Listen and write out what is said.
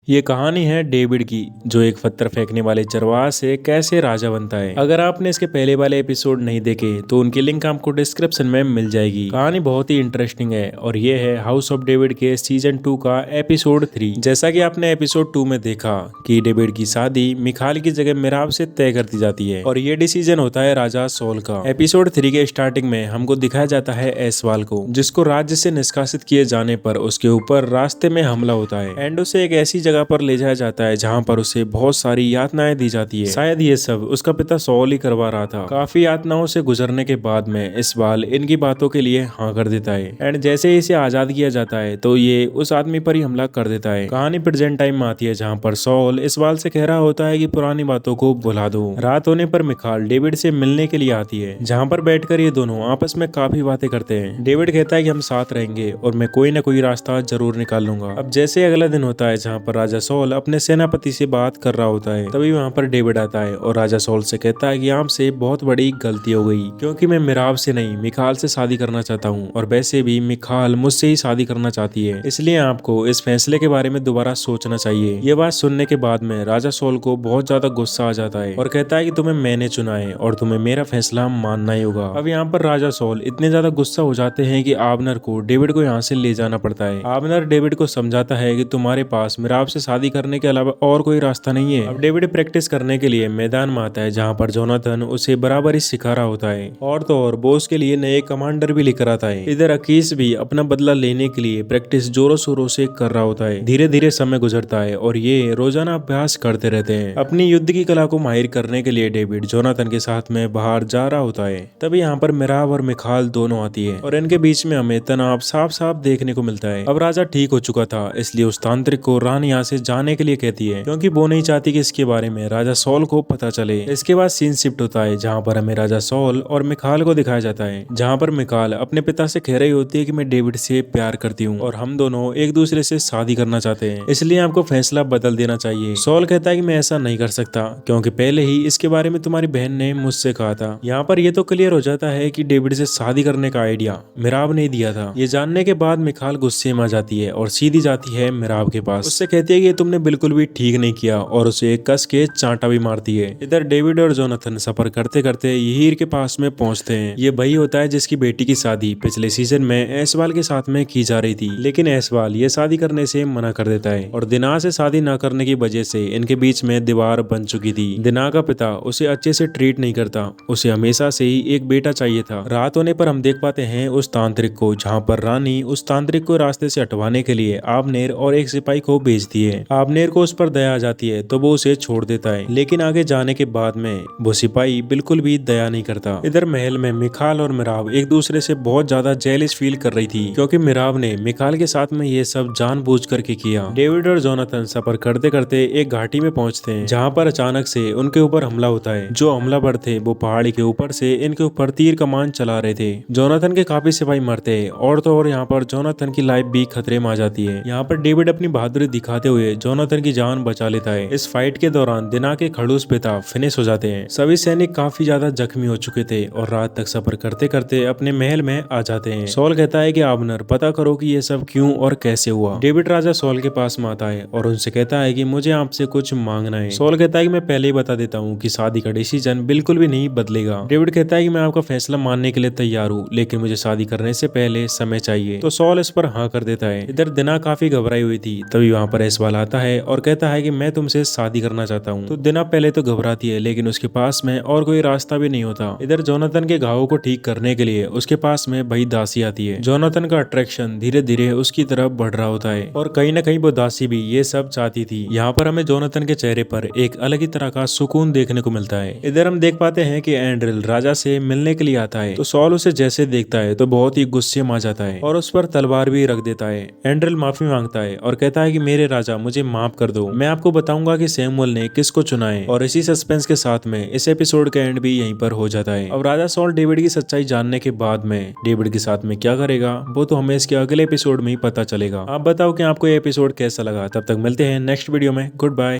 ये कहानी है डेविड की, जो एक पत्थर फेंकने वाले चरवाहा से कैसे राजा बनता है। अगर आपने इसके पहले वाले एपिसोड नहीं देखे तो उनकी लिंक आपको डिस्क्रिप्शन में मिल जाएगी। कहानी बहुत ही इंटरेस्टिंग है और ये है हाउस ऑफ डेविड के सीजन 2 का एपिसोड 3। जैसा कि आपने एपिसोड 2 में देखा कि डेविड की शादी मिखाल की जगह मिराब से तय कर दी जाती है और ये डिसीजन होता है राजा सॉल का। एपिसोड 3 के स्टार्टिंग में हमको दिखाया जाता है एसवाल को, जिसको राज्य से निष्कासित किए जाने पर उसके ऊपर रास्ते में हमला होता है एंड उसे एक ऐसी जगह पर ले जाया जाता है जहाँ पर उसे बहुत सारी यातनाएं दी जाती है। शायद ये सब उसका पिता सॉल ही करवा रहा था। काफी यातनाओं से गुजरने के बाद में इस्बाल इनकी बातों के लिए हाँ कर देता है एंड जैसे ही इसे आजाद किया जाता है तो ये उस आदमी पर ही हमला कर देता है। कहानी प्रेजेंट टाइम में आती है जहाँ पर सॉल इस्बाल से कह रहा होता है कि पुरानी बातों को भुला दो। रात होने पर मिखाल डेविड से मिलने के लिए आती है, जहाँ पर बैठकर ये दोनों आपस में काफी बातें करते हैं। डेविड कहता है कि हम साथ रहेंगे और मैं कोई ना कोई रास्ता जरूर निकाल लूंगा। अब जैसे अगला दिन होता है जहाँ पर राजा सॉल अपने सेनापति से बात कर रहा होता है, तभी वहाँ पर डेविड आता है और राजा सॉल से कहता है कि आपसे बहुत बड़ी गलती हो गई, क्योंकि मैं मिराब से नहीं मिखाल से शादी करना चाहता हूँ और वैसे भी मिखाल मुझसे ही शादी करना चाहती है, इसलिए आपको इस फैसले के बारे में दोबारा सोचना चाहिए। ये बात सुनने के बाद में राजा सॉल को बहुत ज्यादा गुस्सा आ जाता है और कहता है कि तुम्हें मैंने चुना है और तुम्हें मेरा फैसला मानना ही होगा। अब यहाँ पर राजा सॉल इतने ज्यादा गुस्सा हो जाते हैं कि आबनर को डेविड को यहाँ से ले जाना पड़ता है। आबनर डेविड को समझाता है कि तुम्हारे पास मिराब से शादी करने के अलावा और कोई रास्ता नहीं है। अब डेविड प्रैक्टिस करने के लिए मैदान में आता है, जहाँ पर जोनाथन उसे बराबर ही सिखा रहा होता है और तो और बोस के लिए नए कमांडर भी लेकर आता है। इधर अकीस भी अपना बदला लेने के लिए प्रैक्टिस जोरों शोरों से कर रहा होता है। धीरे धीरे समय गुजरता है और ये रोजाना अभ्यास करते रहते हैं। अपनी युद्ध की कला को माहिर करने के लिए डेविड जोनाथन के साथ में बाहर जा रहा होता है, तभी यहाँ पर मिराब और मिखाल दोनों आती है और इनके बीच में हमें तनाव साफ साफ देखने को मिलता है। अब राजा ठीक हो चुका था, इसलिए उस तांत्रिक को रानी यहाँ से जाने के लिए कहती है, क्योंकि वो नहीं चाहती कि इसके बारे में राजा सॉल को पता चले। इसके बाद सीन शिफ्ट होता है जहाँ पर हमें राजा सॉल और मिखाल को दिखाया जाता है, जहाँ पर मिखाल अपने पिता से कह रही होती है कि मैं डेविड से प्यार करती हूँ और हम दोनों एक दूसरे से शादी करना चाहते हैं, इसलिए आपको फैसला बदल देना चाहिए। सॉल कहता है कि मैं ऐसा नहीं कर सकता, क्योंकि पहले ही इसके बारे में तुम्हारी बहन ने मुझसे कहा था। यहाँ पर यह तो क्लियर हो जाता है कि डेविड से शादी करने का आइडिया मिराब ने दिया था। ये जानने के बाद मिखाल गुस्से में आ जाती है और सीधी जाती है मिराब के पास। उससे कहती है कि तुमने बिल्कुल भी ठीक नहीं किया और उसे कस के चांटा भी मारती है। इधर डेविड और जोनाथन सफर करते करते यहीर के पास में पहुंचते हैं। ये वही होता है जिसकी बेटी की शादी पिछले सीजन में ऐसवाल के साथ में की जा रही थी, लेकिन ऐसवाल ये शादी करने से मना कर देता है और दिना से शादी न करने की वजह से इनके बीच में दीवार बन चुकी थी। दिना का पिता उसे अच्छे से ट्रीट नहीं करता, उसे हमेशा से ही एक बेटा चाहिए था। रात होने पर हम देख पाते हैं उस तांत्रिक को, जहाँ पर रानी उस तांत्रिक को रास्ते से हटवाने के लिए आबनेर और एक सिपाही को भेजती है। आबनेर को उस पर दया आ जाती है तो वो उसे छोड़ देता है, लेकिन आगे जाने के बाद में वो सिपाही बिल्कुल भी दया नहीं करता। इधर महल में मिखाल और मिराब एक दूसरे से बहुत ज्यादा जेलिस फील कर रही थी, क्योंकि मिराब ने मिखाल के साथ में ये सब जानबूझ करके किया। डेविड और जोनाथन सफर करते करते एक घाटी में पहुंचते हैं, जहाँ पर अचानक से उनके ऊपर हमला होता है। जो हमलावर थे वो पहाड़ी के ऊपर से इनके ऊपर तीर कमान चला रहे थे। जोनाथन के काफी सिपाही मरते हैं और तो और यहाँ पर जोनाथन की लाइफ भी खतरे में आ जाती है। यहाँ पर डेविड अपनी बहादुरी दिखाते हुए जोनाथन की जान बचा लेता है। इस फाइट के दौरान दिना के खड़ूस पिता फिनिश हो जाते हैं। सभी सैनिक काफी ज्यादा जख्मी हो चुके थे और रात तक सफर करते करते अपने महल में आ जाते हैं। सॉल कहता है कि आबनर पता करो कि ये सब क्यों और कैसे हुआ। डेविड राजा सॉल के पास में आता है और उनसे कहता है कि मुझे आपसे कुछ मांगना है। सॉल कहता है कि मैं पहले ही बता देता हूँ कि शादी का डिसीजन बिल्कुल भी नहीं बदलेगा। डेविड कहता है कि मैं आपका फैसला मानने के लिए तैयार हूँ, लेकिन मुझे शादी करने से पहले समय चाहिए। तो सॉल इस पर हाँ कर देता है। इधर दिना काफी घबराई हुई थी, तभी वहाँ पर ऐसवाल आता है और कहता है कि मैं तुमसे शादी करना चाहता हूँ। तो दिना पहले तो घबराती है, लेकिन उसके पास में और कोई रास्ता भी नहीं होता। इधर जोनाथन के घावों को ठीक करने के लिए उसके पास में वही दासी आती है। जोनाथन का अट्रैक्शन धीरे धीरे उसकी तरफ बढ़ रहा होता है और कहीं ना कहीं वो दासी भी ये सब चाहती थी। यहाँ पर हमें जोनाथन के चेहरे पर एक अलग ही तरह का सुकून देखने को मिलता है। इधर हम देख पाते हैं कि एंड्रिल राजा से मिलने के लिए आता है, तो सॉल उसे जैसे देखता है तो बहुत ही गुस्से में आ जाता है और उस पर तलवार भी रख देता है। एंड्रिल माफी मांगता है और कहता है कि मेरे राजा मुझे माफ कर दो, मैं आपको बताऊंगा कि सैमुअल ने किसको चुना है। और इसी सस्पेंस के साथ में इस एपिसोड का एंड भी यहीं पर हो जाता है। अब राजा सॉल डेविड की सच्चाई जानने के बाद में डेविड के साथ में क्या करेगा वो तो हमें इसके अगले एपिसोड में ही पता चलेगा। आप बताओ कि आपको ये एपिसोड कैसा लगा। तब तक मिलते हैं नेक्स्ट वीडियो में। Good bye.